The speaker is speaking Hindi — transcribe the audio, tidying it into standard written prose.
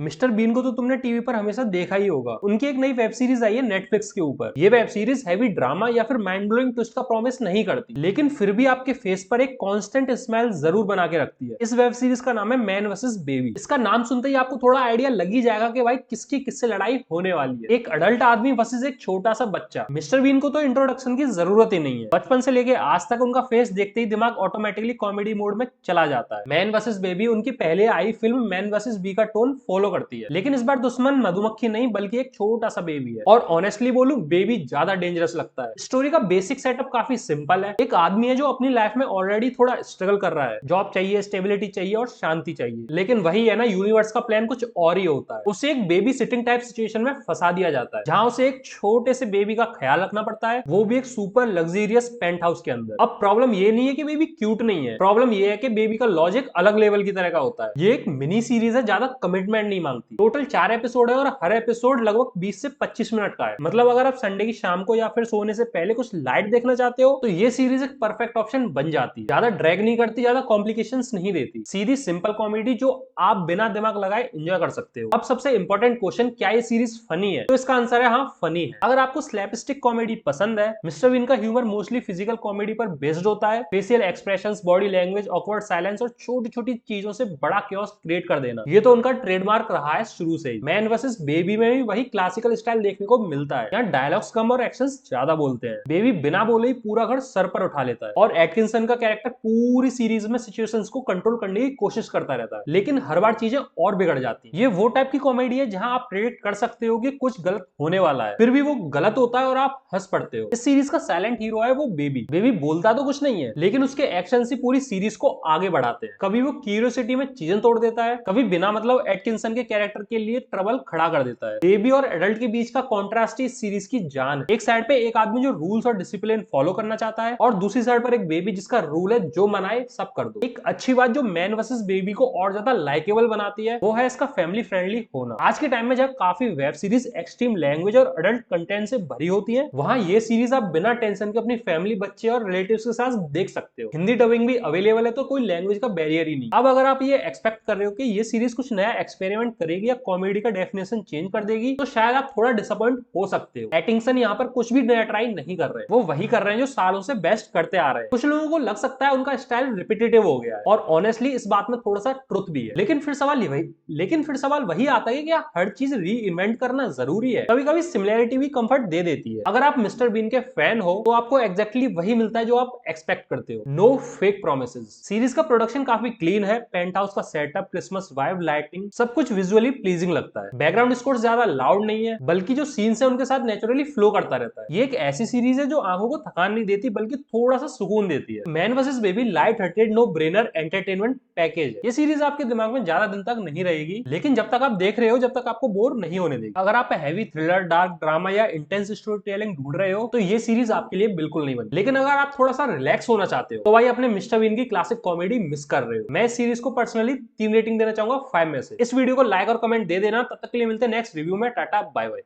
मिस्टर बीन को तो तुमने टीवी पर हमेशा देखा ही होगा। उनकी एक नई वेब सीरीज आई है नेटफ्लिक्स के ऊपर। ये वेब सीरीज हैवी ड्रामा या फिर माइंड ब्लोइंग ट्विस्ट का प्रॉमिस नहीं करती, लेकिन फिर भी आपके फेस पर एक कांस्टेंट स्माइल जरूर बना के रखती है। इस वेब सीरीज का नाम है मैन वर्सेस बेबी। इसका नाम सुनते ही आपको थोड़ा आइडिया लग ही जाएगा कि भाई किसकी किससे लड़ाई होने वाली है। एक अडल्ट आदमी वर्सेस एक छोटा सा बच्चा। मिस्टर बीन को तो इंट्रोडक्शन की जरूरत ही नहीं है। बचपन से लेके आज तक उनका फेस देखते ही दिमाग ऑटोमेटिकली कॉमेडी मोड में चला जाता है। मैन वर्सेस बेबी उनकी पहले आई फिल्म मैन वर्सेस बी का टोन फॉलो करती है, लेकिन इस बार दुश्मन मधुमक्खी नहीं बल्कि एक छोटा सा बेबी है। और ऑनेस्टली बोलूं, बेबी ज्यादा डेंजरस लगता है। स्टोरी का बेसिक सेटअप काफी सिंपल है। एक आदमी है जो अपनी लाइफ में ऑलरेडी थोड़ा स्ट्रगल कर रहा है। जॉब चाहिए, स्टेबिलिटी चाहिए और शांति चाहिए, लेकिन वही है ना, यूनिवर्स का प्लान कुछ और ही होता है। उसे एक बेबी सिटिंग टाइप सिचुएशन में फंसा दिया जाता है, जहां उसे एक छोटे से बेबी का ख्याल रखना पड़ता है, वो भी एक सुपर लग्जरियस पेंट हाउस के अंदर। अब प्रॉब्लम ये नहीं है कि बेबी क्यूट नहीं है, प्रॉब्लम ये है कि बेबी का लॉजिक अलग लेवल की तरह का होता है। ये एक मिनी सीरीज है, ज्यादा कमिटमेंट नहीं मांगती। टोटल 4 एपिसोड है और हर एपिसोड लगभग 20 से 25 मिनट का है। मतलब अगर आप संडे की शाम को या फिर सोने से पहले कुछ लाइट देखना चाहते हो तो ये सीरीज एक परफेक्ट ऑप्शन बन जाती है। ज्यादा ड्रैग नहीं करती, ज्यादा कॉम्प्लिकेशंस नहीं देती, सीधी सिंपल कॉमेडी जो आप बिना दिमाग लगाए एंजॉय कर सकते हो। अब सबसे इंपॉर्टेंट क्वेश्चन, क्या ये सीरीज फनी है? तो इसका आंसर है हाँ, फनी है। अगर आपको स्लैपस्टिक कॉमेडी पसंद है, मिस्टर बीन का ह्यूमर मोस्टली फिजिकल कॉमेडी पर बेस्ड होता है। Facial expressions, body language, awkward silence और छोटी छोटी चीजों से बड़ा क्योस क्रिएट कर देना, ये तो उनका ट्रेडमार्क रहा है शुरू से ही। मैन वर्सेस बेबी में भी वही क्लासिकल स्टाइल देखने को मिलता है। यहाँ डायलॉग्स कम और एक्शंस ज्यादा बोलते हैं। बेबी बिना बोले ही पूरा घर सर पर उठा लेता है, और एटकिंसन का कैरेक्टर पूरी सीरीज में सिचुएशंस को कंट्रोल करने की कोशिश करता रहता है, लेकिन हर बार चीजें और बिगड़ जाती है। ये वो टाइप की कॉमेडी है जहां आप प्रेडिक्ट कर सकते हो कि कुछ गलत होने वाला है, फिर भी वो गलत होता है और आप हंस पड़ते हो। इस सीरीज का साइलेंट हीरो है वो बेबी। बेबी बोलता तो कुछ नहीं है, लेकिन उसके एक्शन से पूरी सीरीज को आगे बढ़ाते हैं। कभी वो क्यूरियोसिटी में चीजें तोड़ देता है, कभी बिना मतलब एटकिंसन के कैरेक्टर के लिए ट्रबल खड़ा कर देता है। बेबी और एडल्ट के बीच का कॉन्ट्रास्ट इस सीरीज की जान है। एक साइड पे एक आदमी जो रूल्स और डिसिप्लिन फॉलो करना चाहता है, और दूसरी साइड पर एक बेबी जिसका रूल है जो मनाए सब कर दो। एक अच्छी बात जो मैन वर्सेस बेबी को और ज्यादा लाइकेबल बनाती है वो है इसका फैमिली फ्रेंडली होना। आज के टाइम में जब काफी वेब सीरीज एक्सट्रीम लैंग्वेज और अडल्ट कंटेंट से भरी होती है, वहां ये सीरीज आप बिना टेंशन के अपनी फैमिली, बच्चे और रिलेटिव्स के साथ देख सकते हो। हिंदी डबिंग भी अवेलेबल है, तो कोई लैंग्वेज का बैरियर ही नहीं। अब अगर आप ये एक्सपेक्ट कर रहे हो कि ये सीरीज कुछ नया एक्सपेरिमेंट करेगी या कॉमेडी का डेफिनेशन चेंज कर देगी, तो शायद आप थोड़ा डिसअपॉइंट हो सकते हो। एटिंगसन यहाँ पर कुछ भी नया ट्राई नहीं कर रहे, वो वही कर रहे हैं जो सालों से बेस्ट करते आ रहे हैं। कुछ लोगों को लग सकता है उनका स्टाइल रिपीटेटिव हो गया है, और ऑनेस्टली इस बात में थोड़ा सा ट्रुथ भी है। लेकिन फिर सवाल वही आता है कि क्या हर चीज री इन्वेंट करना जरूरी है? कभी कभी सिमिलैरिटी भी कंफर्ट दे देती है। अगर आप मिस्टर बीन के फैन हो तो आपको एग्जैक्टली वही मिलता है जो आप एक्सपेक्ट करते हो। No fake promises. सीरीज का प्रोडक्शन काफी क्लीन है। पेंट हाउस का सेटअप, क्रिसमस वाइब, लाइटिंग, सब कुछ विजुअली प्लीजिंग लगता है। बैकग्राउंड स्कोर ज्यादा लाउड नहीं है, बल्कि जो सीन्स है उनके साथ नेचुरली फ्लो करता रहता है। ये एक ऐसी सीरीज है जो आंखों को थकान नहीं देती, बल्कि थोड़ा सा सुकून देती है। Man versus baby light hearted, no brainer entertainment package है। ये सीरीज आपके दिमाग में ज्यादा दिन तक नहीं रहेगी, लेकिन जब तक आप देख रहे हो, जब तक आपको बोर नहीं होने देगी। अगर आप हैवी थ्रिलर, डार्क ड्रामा या इंटेंस स्टोरी टेलिंग ढूंढ रहे हो तो ये सीरीज आपके लिए बिल्कुल नहीं बनी। लेकिन अगर आप थोड़ा सा रिलैक्स होना चाहते हो तो भाई अपने मिस्टर बीन की क्लासिक कॉमेडी मिस कर रहे हो। मैं इस सीरीज को पर्सनली 3 रेटिंग देना चाहूंगा 5 में से। इस वीडियो को लाइक और कमेंट दे देना। तब तक के लिए मिलते हैं नेक्स्ट रिव्यू में। Tata bye bye.